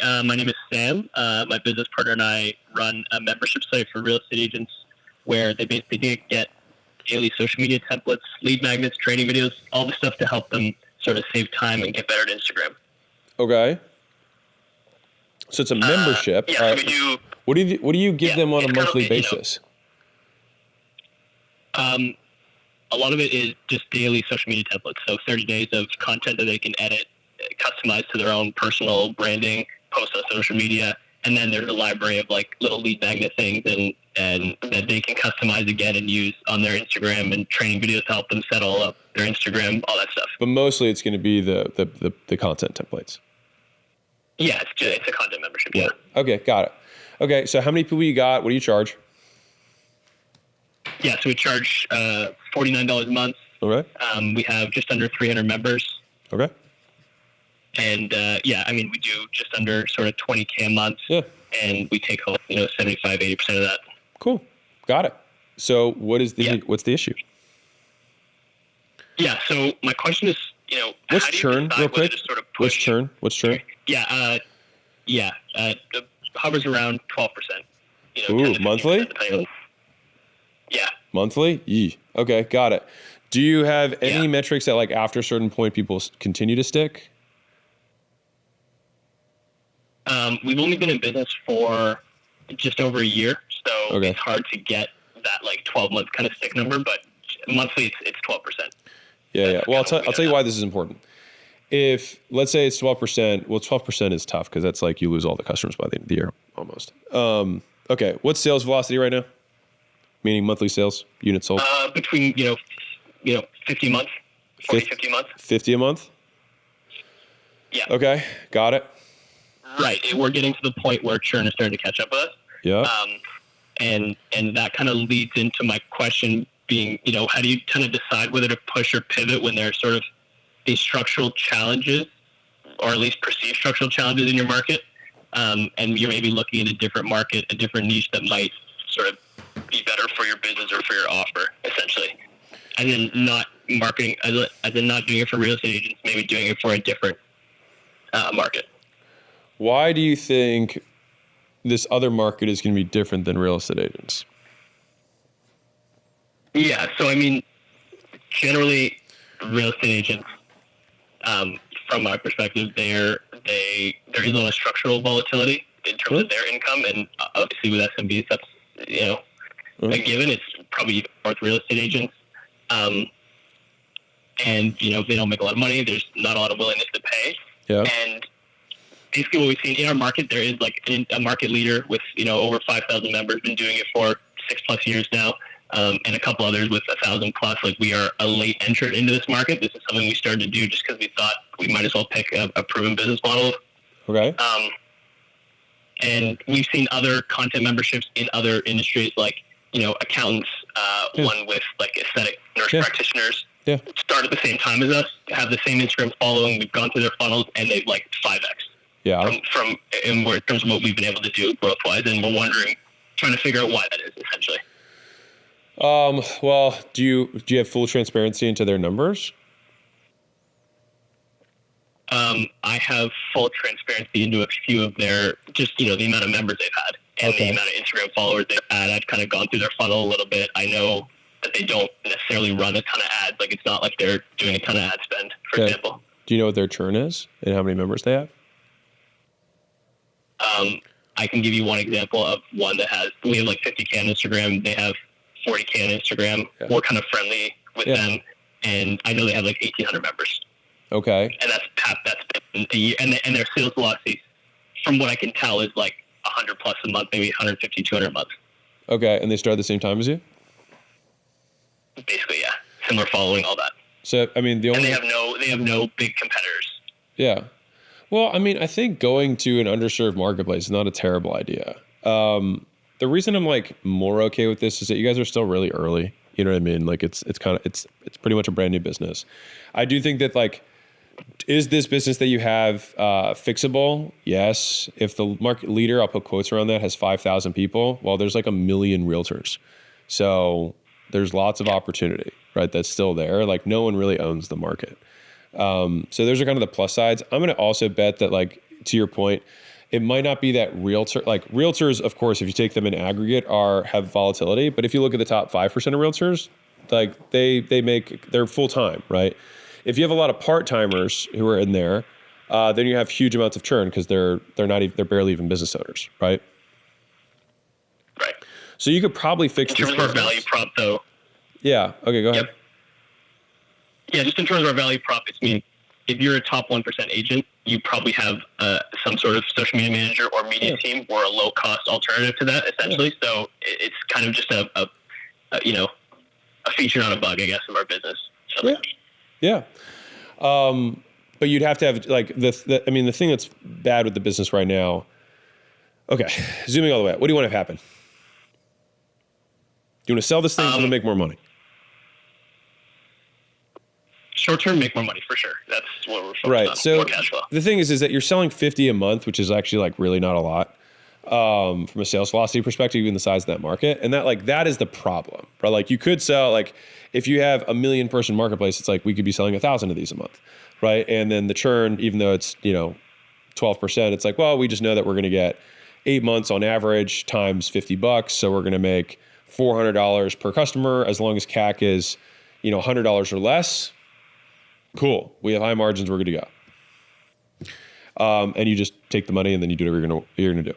Hi, my name is Sam. My business partner and I run a membership site for real estate agents where they basically get daily social media templates, lead magnets, training videos, all the stuff to help them sort of save time and get better at Instagram. Okay. So it's a membership. Yeah, so we do. What do you give them on a monthly basis? A lot of it is just daily social media templates. So 30 days of content that they can edit, customize to their own personal branding, post on social media. And then there's a library of like little lead magnet things and that they can customize again and use on their Instagram, and training videos to help them set all up their Instagram, all that stuff. But mostly it's going to be the content templates. Yeah, it's a content membership. Yeah. Okay, got it. Okay, so how many people you got? What do you charge? Yeah, so we charge $49 a month. Okay. We have just under 300 members. Okay. And we do just under sort of 20K a month. Yeah. And we take home, 75, 80% of that. Cool. Got it. So what's the issue? Yeah. So my question is, what's churn real quick? Sort of What's churn? Yeah. It hovers around 12%. Ooh, monthly? Yeah. Monthly? Yee. Okay. Got it. Do you have any metrics that like after a certain point people continue to stick? We've only been in business for just over a year, so It's hard to get that like 12-month kind of stick number, but monthly it's 12%. Yeah. Well, I'll tell you why this is important. If let's say it's 12%, well, 12% is tough because that's like you lose all the customers by the end of the year almost. Okay. What's sales velocity right now? Meaning monthly sales, units sold? Between 50 a month, 40, 50 a month. 50 a month? Yeah. Okay, got it. Right. We're getting to the point where churn is starting to catch up with us. Yeah. And that kind of leads into my question being, how do you kind of decide whether to push or pivot when there's sort of these structural challenges, or at least perceived structural challenges in your market, and you're maybe looking at a different market, a different niche that might sort of be better for your business or for your offer, essentially. And then not marketing, as in not doing it for real estate agents, maybe doing it for a different market. Why do you think this other market is going to be different than real estate agents? Yeah, so generally, real estate agents, from my perspective, there is a lot of structural volatility in terms of their income, and obviously with SMBs, that's a given. It's probably even more with real estate agents, and they don't make a lot of money. There's not a lot of willingness to pay, and basically what we've seen in our market, there is like a market leader with, over 5,000 members, been doing it for 6+ years now, and a couple others with 1,000+. Like, we are a late entrant into this market. This is something we started to do just because we thought we might as well pick a proven business model. Okay. And we've seen other content memberships in other industries, like, accountants, one with like aesthetic nurse practitioners, start at the same time as us, have the same Instagram following. We've gone through their funnels and they've like 5x. Yeah. From in terms of what we've been able to do growth wise, and we're trying to figure out why that is essentially. Well, do you have full transparency into their numbers? I have full transparency into a few of their, just, the amount of members they've had and the amount of Instagram followers they've had. I've kind of gone through their funnel a little bit. I know that they don't necessarily run a ton of ads. Like, it's not like they're doing a ton of ad spend, for example. Do you know what their churn is and how many members they have? I can give you one example of one we have like 50K on Instagram. They have 40K on Instagram. Yeah. We're kind of friendly with them. And I know they have like 1,800 members. Okay. And that's been a year. And their sales velocity, from what I can tell, is like 100+ a month, maybe 150, 200 a month. Okay. And they start at the same time as you? Basically, yeah. Similar following, all that. So, they have no big competitors. Yeah. Well, I think going to an underserved marketplace is not a terrible idea. The reason I'm like more okay with this is that you guys are still really early. You know what I mean? Like, it's pretty much a brand new business. I do think that, like, is this business that you have fixable? Yes. If the market leader, I'll put quotes around that, has 5,000 people, well, there's like 1 million realtors. So there's lots of opportunity, right? That's still there. Like, no one really owns the market. So those are kind of the plus sides. I'm going to also bet that, like, to your point, it might not be that like realtors, of course, if you take them in aggregate have volatility. But if you look at the top 5% of realtors, like they're full time, right? If you have a lot of part timers who are in there, then you have huge amounts of churn because they're barely even business owners, right? Right. So you could probably fix in terms of our value prop, though. Yeah. Okay. Go ahead. Yeah, just in terms of our value prop, I mean, if you're a top 1% agent, you probably have some sort of social media manager or media team or a low cost alternative to that, essentially. Yeah. So it's kind of just a feature, not a bug, I guess, of our business. So. Yeah. But you'd have to have like the thing that's bad with the business right now. Okay, zooming all the way out. What do you want to have happen? Do you want to sell this thing to make more money? Short term, make more money for sure. That's what we're focused right. on. So more cash flow. The thing is that you're selling 50 a month, which is actually like really not a lot from a sales velocity perspective, given the size of that market. And that is the problem, right? Like you could sell, like if you have 1 million person marketplace, it's like we could be selling 1,000 of these a month, right? And then the churn, even though it's 12%, it's like, well, we just know that we're going to get 8 months on average times $50, so we're going to make $400 per customer as long as CAC is $100 or less. Cool. We have high margins. We're good to go. And you just take the money and then you do whatever you're gonna do.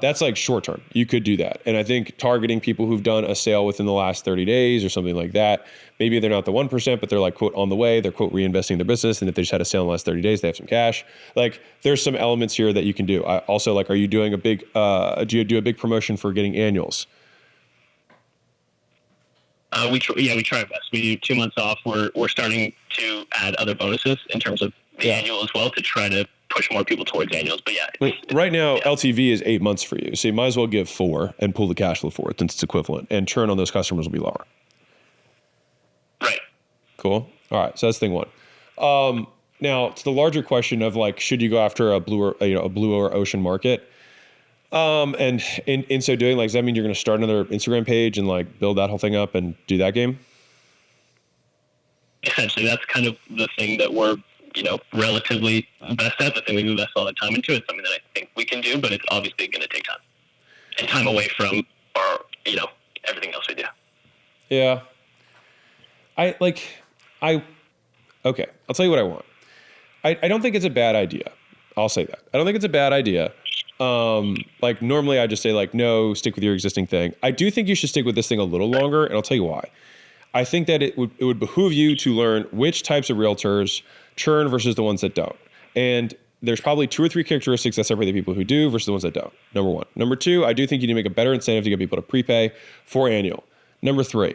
That's like short term. You could do that. And I think targeting people who've done a sale within the last 30 days or something like that, maybe they're not the 1%, but they're like, quote, on the way, they're, quote, reinvesting their business. And if they just had a sale in the last 30 days, they have some cash. Like there's some elements here that you can do. Also, like, are you doing do you do a big promotion for getting annuals? We try our best. We do 2 months off. We're starting to add other bonuses in terms of the annual as well to try to push more people towards annuals. But right now LTV is 8 months for you, so you might as well give 4 and pull the cash flow for it since it's equivalent, and churn on those customers will be lower. Right. Cool. All right. So that's thing one. Now to the larger question of like, should you go after a blue or ocean market? And in so doing, like, does that mean you're going to start another Instagram page and like build that whole thing up and do that game? Essentially, that's kind of the thing that we're, relatively best at, the thing we invest all the time into. It's something that I think we can do, but it's obviously going to take time and time away from our, everything else we do. Yeah. Okay. I'll tell you what I want. I don't think it's a bad idea. I'll say that. I don't think it's a bad idea. Like normally I just say like, no, stick with your existing thing. I do think you should stick with this thing a little longer, and I'll tell you why. I think that it would behoove you to learn which types of realtors churn versus the ones that don't. And there's probably 2 or 3 characteristics that separate the people who do versus the ones that don't. Number 1. Number 2, I do think you need to make a better incentive to get people to prepay for annual. Number 3,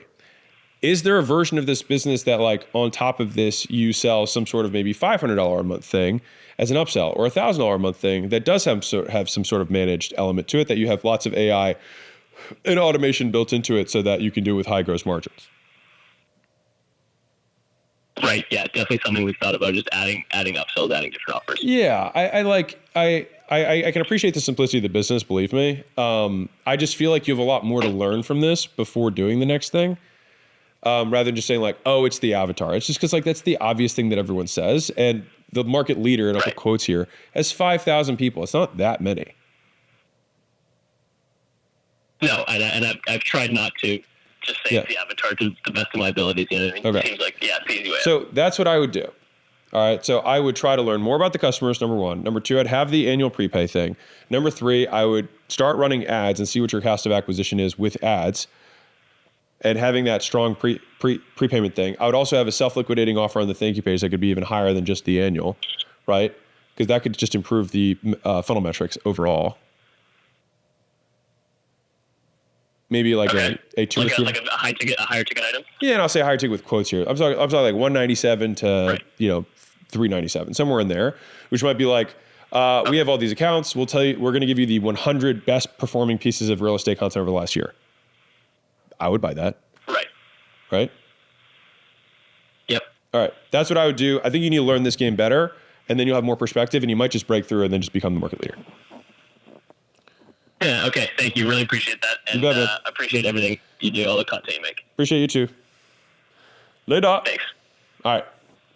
is there a version of this business that like on top of this, you sell some sort of maybe $500 a month thing as an upsell, or $1,000 a month thing that does have some sort of managed element to it, that you have lots of AI and automation built into it so that you can do it with high gross margins? Right. Yeah. Definitely something we've thought about, just adding upsells, adding different offers. Yeah. I can appreciate the simplicity of the business. Believe me. I just feel like you have a lot more to learn from this before doing the next thing. Rather than just saying like, oh, it's the avatar. It's just because like that's the obvious thing that everyone says. And the market leader, and I'll put quotes here, has 5,000 people. It's not that many. No, and I've tried not to just say it's the avatar to the best of my abilities. You know what I mean? Okay. It seems like, it's the easy way. So that's what I would do. All right. So I would try to learn more about the customers, number 1. Number 2, I'd have the annual prepay thing. Number 3, I would start running ads and see what your cost of acquisition is with ads, and having that strong prepayment thing. I would also have a self-liquidating offer on the thank you page that could be even higher than just the annual, right? Because that could just improve the funnel metrics overall. Maybe like a 2 or 3. Like a higher ticket item? Yeah, and I'll say higher ticket with quotes here. I'm talking like 197 to 397, somewhere in there, which might be like, we have all these accounts. We'll tell you, we're going to give you the 100 best performing pieces of real estate content over the last year. I would buy that. Right? Yep. All right. That's what I would do. I think you need to learn this game better, and then you'll have more perspective, and you might just break through and then just become the market leader. Yeah, okay. Thank you. Really appreciate that. And appreciate everything you do, all the content you make. Appreciate you too. Later. Thanks. All right.